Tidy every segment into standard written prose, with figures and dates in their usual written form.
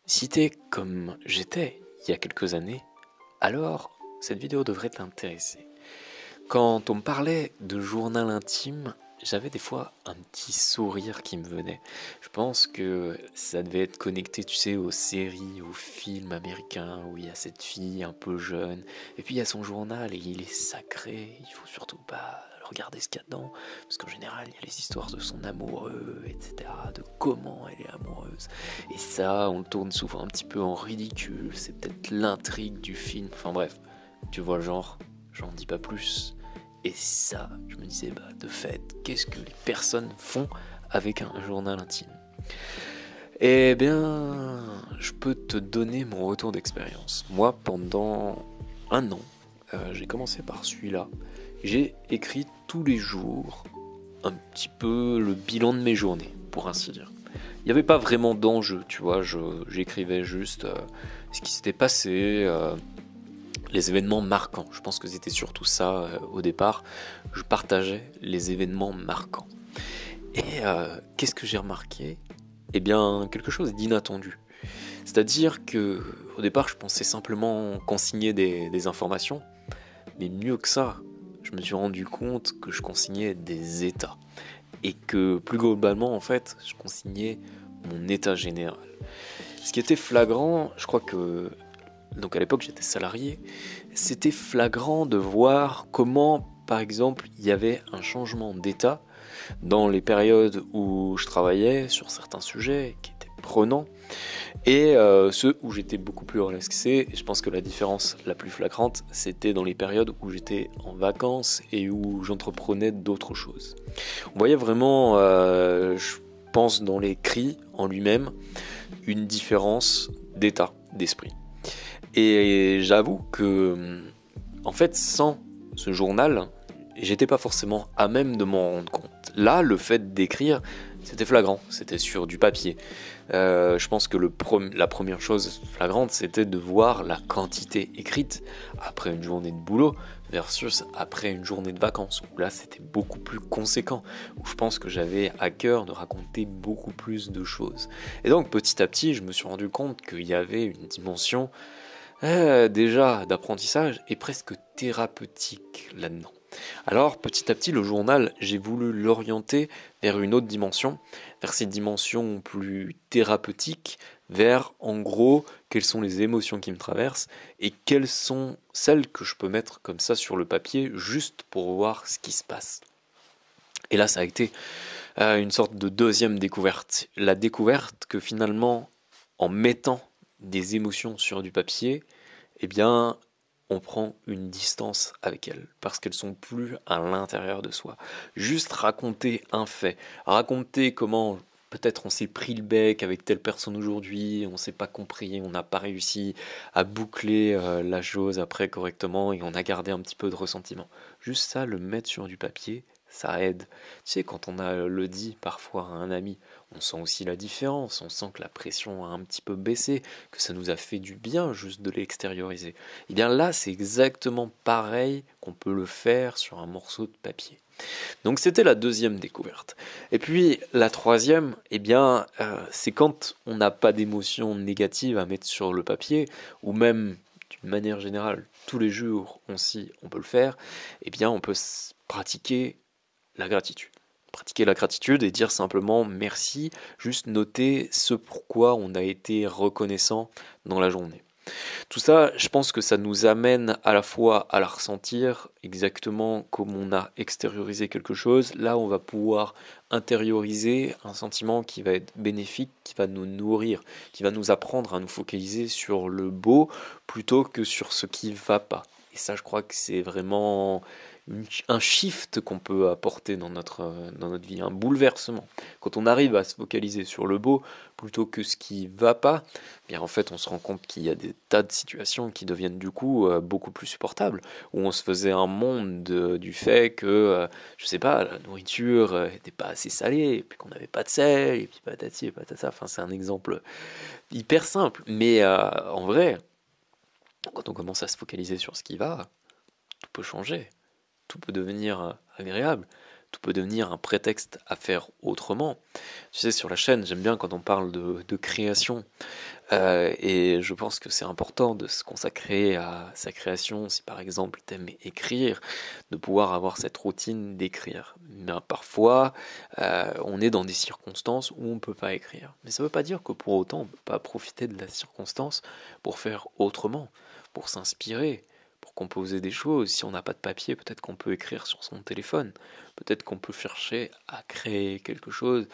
Si t'es comme j'étais il y a quelques années, alors cette vidéo devrait t'intéresser. Quand on me parlait de journal intime, j'avais des fois un petit sourire qui me venait. Je pense que ça devait être connecté, tu sais, aux séries, aux films américains où il y a cette fille un peu jeune, et puis il y a son journal et il est sacré, il faut surtout pas regarder ce qu'il y a dedans, parce qu'en général il y a les histoires de son amoureux, etc., de comment elle est amoureuse. Et ça, on le tourne souvent un petit peu en ridicule, c'est peut-être l'intrigue du film, enfin bref, tu vois le genre, j'en dis pas plus. Et ça, je me disais, de fait, qu'est-ce que les personnes font avec un journal intime? Eh bien, je peux te donner mon retour d'expérience. Moi, pendant un an, j'ai commencé par celui-là. J'ai écrit tous les jours un petit peu le bilan de mes journées, pour ainsi dire. Il n'y avait pas vraiment d'enjeu, tu vois, j'écrivais juste ce qui s'était passé, les événements marquants. Je pense que c'était surtout ça au départ. Je partageais les événements marquants. Et qu'est-ce que j'ai remarqué? Eh bien, quelque chose d'inattendu. C'est-à-dire que au départ, je pensais simplement consigner des informations, mais mieux que ça, je me suis rendu compte que je consignais des états. Et que plus globalement, en fait, je consignais mon état général. Ce qui était flagrant, je crois que donc à l'époque j'étais salarié, c'était flagrant de voir comment, par exemple, il y avait un changement d'état dans les périodes où je travaillais sur certains sujets qui étaient prenants et ceux où j'étais beaucoup plus relaxé. Et je pense que la différence la plus flagrante, c'était dans les périodes où j'étais en vacances et où j'entreprenais d'autres choses. On voyait vraiment, je pense, dans l'écrit en lui-même, une différence d'état d'esprit. Et j'avoue que, en fait, sans ce journal, j'étais pas forcément à même de m'en rendre compte. Là, le fait d'écrire, c'était flagrant, c'était sur du papier. Je pense que la première chose flagrante, c'était de voir la quantité écrite après une journée de boulot versus après une journée de vacances, où là c'était beaucoup plus conséquent, où je pense que j'avais à cœur de raconter beaucoup plus de choses. Et donc petit à petit, je me suis rendu compte qu'il y avait une dimension déjà d'apprentissage et presque thérapeutique là-dedans. Alors petit à petit le journal, j'ai voulu l'orienter vers une autre dimension, vers cette dimension plus thérapeutique, vers en gros quelles sont les émotions qui me traversent et quelles sont celles que je peux mettre comme ça sur le papier juste pour voir ce qui se passe. Et là ça a été une sorte de deuxième découverte. La découverte que finalement en mettant des émotions sur du papier, eh bien, on prend une distance avec elles, parce qu'elles sont plus à l'intérieur de soi. Juste raconter un fait, raconter comment peut-être on s'est pris le bec avec telle personne aujourd'hui, on s'est pas compris, on n'a pas réussi à boucler la chose après correctement et on a gardé un petit peu de ressentiment. Juste ça, le mettre sur du papier, ça aide. Tu sais, quand on a le dit parfois à un ami, on sent aussi la différence, on sent que la pression a un petit peu baissé, que ça nous a fait du bien juste de l'extérioriser. Et bien là, c'est exactement pareil qu'on peut le faire sur un morceau de papier. Donc c'était la deuxième découverte. Et puis la troisième, eh bien, c'est quand on n'a pas d'émotions négatives à mettre sur le papier, ou même d'une manière générale, tous les jours, on peut le faire, eh bien, on peut pratiquer la gratitude. Pratiquer la gratitude et dire simplement merci, juste noter ce pourquoi on a été reconnaissant dans la journée. Tout ça, je pense que ça nous amène à la fois à la ressentir exactement comme on a extériorisé quelque chose. Là, on va pouvoir intérioriser un sentiment qui va être bénéfique, qui va nous nourrir, qui va nous apprendre à nous focaliser sur le beau plutôt que sur ce qui ne va pas. Et ça, je crois que c'est vraiment un shift qu'on peut apporter dans notre vie, un bouleversement. Quand on arrive à se focaliser sur le beau plutôt que ce qui va pas, eh bien en fait on se rend compte qu'il y a des tas de situations qui deviennent du coup beaucoup plus supportables, où on se faisait un monde du fait que, je sais pas, la nourriture était pas assez salée, et puis qu'on n'avait pas de sel, et puis patati et patata, enfin c'est un exemple hyper simple, mais en vrai, quand on commence à se focaliser sur ce qui va, tout peut changer. Tout peut devenir agréable, tout peut devenir un prétexte à faire autrement. Tu sais, sur la chaîne, j'aime bien quand on parle de création. Et je pense que c'est important de se consacrer à sa création. Si par exemple t'aimes écrire, de pouvoir avoir cette routine d'écrire. Mais parfois, on est dans des circonstances où on ne peut pas écrire. Mais ça ne veut pas dire que pour autant on ne peut pas profiter de la circonstance pour faire autrement, pour s'inspirer, pour composer des choses. Si on n'a pas de papier, peut-être qu'on peut écrire sur son téléphone. Peut-être qu'on peut chercher à créer quelque chose,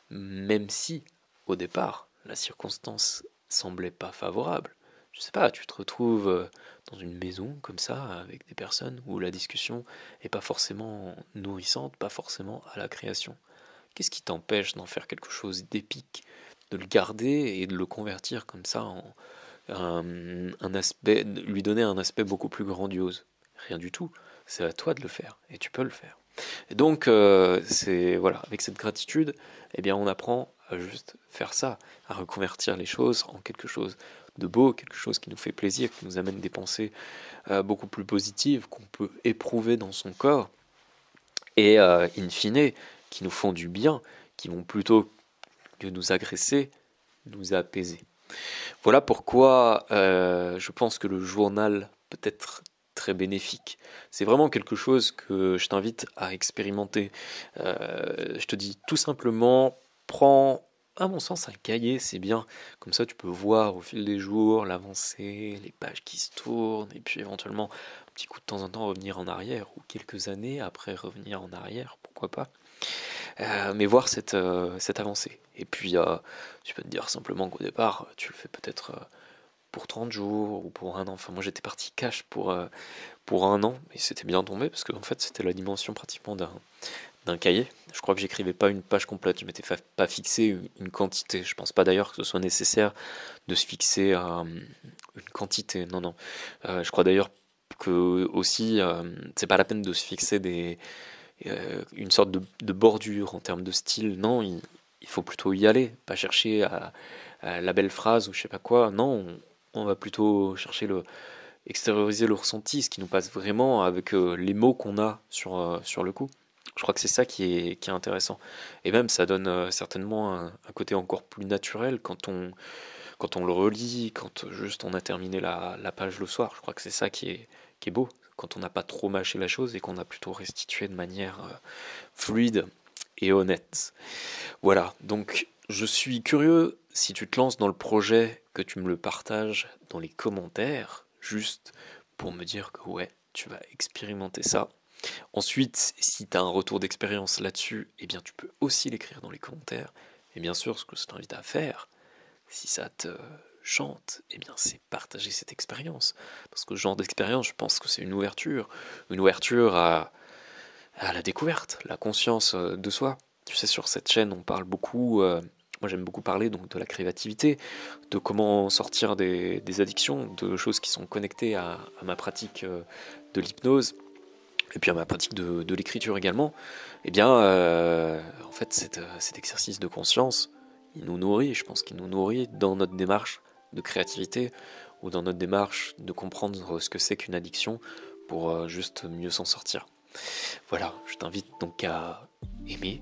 même si, au départ, la circonstance semblait pas favorable. Je sais pas, tu te retrouves dans une maison comme ça, avec des personnes où la discussion est pas forcément nourrissante, pas forcément à la création. Qu'est-ce qui t'empêche d'en faire quelque chose d'épique, de le garder et de le convertir comme ça en un aspect, lui donner un aspect beaucoup plus grandiose? Rien du tout. C'est à toi de le faire et tu peux le faire. Et donc, c'est voilà, avec cette gratitude, eh bien, on apprend à juste faire ça, à reconvertir les choses en quelque chose de beau, quelque chose qui nous fait plaisir, qui nous amène des pensées beaucoup plus positives, qu'on peut éprouver dans son corps, et in fine, qui nous font du bien, qui vont plutôt que nous agresser, nous apaiser. Voilà pourquoi je pense que le journal peut être très bénéfique. C'est vraiment quelque chose que je t'invite à expérimenter. Je te dis tout simplement, prends, à mon sens, un cahier, c'est bien. Comme ça, tu peux voir au fil des jours l'avancée, les pages qui se tournent, et puis éventuellement, un petit coup de temps en temps, revenir en arrière, ou quelques années après revenir en arrière, pourquoi pas. Mais voir cette avancée. Et puis, tu peux te dire simplement qu'au départ, tu le fais peut-être pour 30 jours ou pour un an. Enfin, moi, j'étais parti cash pour un an, et c'était bien tombé, parce que en fait, c'était la dimension pratiquement d'un cahier. Je crois que j'écrivais pas une page complète, je m'étais pas fixé une quantité. Je pense pas d'ailleurs que ce soit nécessaire de se fixer une quantité. Non, non. Je crois d'ailleurs que aussi, c'est pas la peine de se fixer une sorte de bordure en termes de style. Non, il faut plutôt y aller, pas chercher à la belle phrase ou je sais pas quoi. Non, on va plutôt chercher extérioriser le ressenti, ce qui nous passe vraiment avec les mots qu'on a sur le coup. Je crois que c'est ça qui est intéressant. Et même, ça donne certainement un côté encore plus naturel quand on le relit, quand juste on a terminé la page le soir. Je crois que c'est ça qui est beau, quand on n'a pas trop mâché la chose et qu'on a plutôt restitué de manière fluide et honnête. Voilà, donc je suis curieux si tu te lances dans le projet, que tu me le partages dans les commentaires, juste pour me dire que ouais, tu vas expérimenter ça. Ensuite, si tu as un retour d'expérience là-dessus, eh bien tu peux aussi l'écrire dans les commentaires. Et bien sûr, ce que je t'invite à faire, si ça te chante, eh bien c'est partager cette expérience. Parce que ce genre d'expérience, je pense que c'est une ouverture à la découverte, la conscience de soi. Tu sais, sur cette chaîne, on parle beaucoup, moi j'aime beaucoup parler donc de la créativité, de comment sortir des addictions, de choses qui sont connectées à ma pratique de l'hypnose, et puis à ma pratique de l'écriture également. Eh bien, en fait, cet exercice de conscience, il nous nourrit, je pense qu'il nous nourrit dans notre démarche de créativité, ou dans notre démarche de comprendre ce que c'est qu'une addiction, pour juste mieux s'en sortir. Voilà, je t'invite donc à aimer,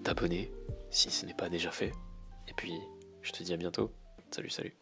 t'abonner si ce n'est pas déjà fait. Et puis, je te dis à bientôt. Salut, salut.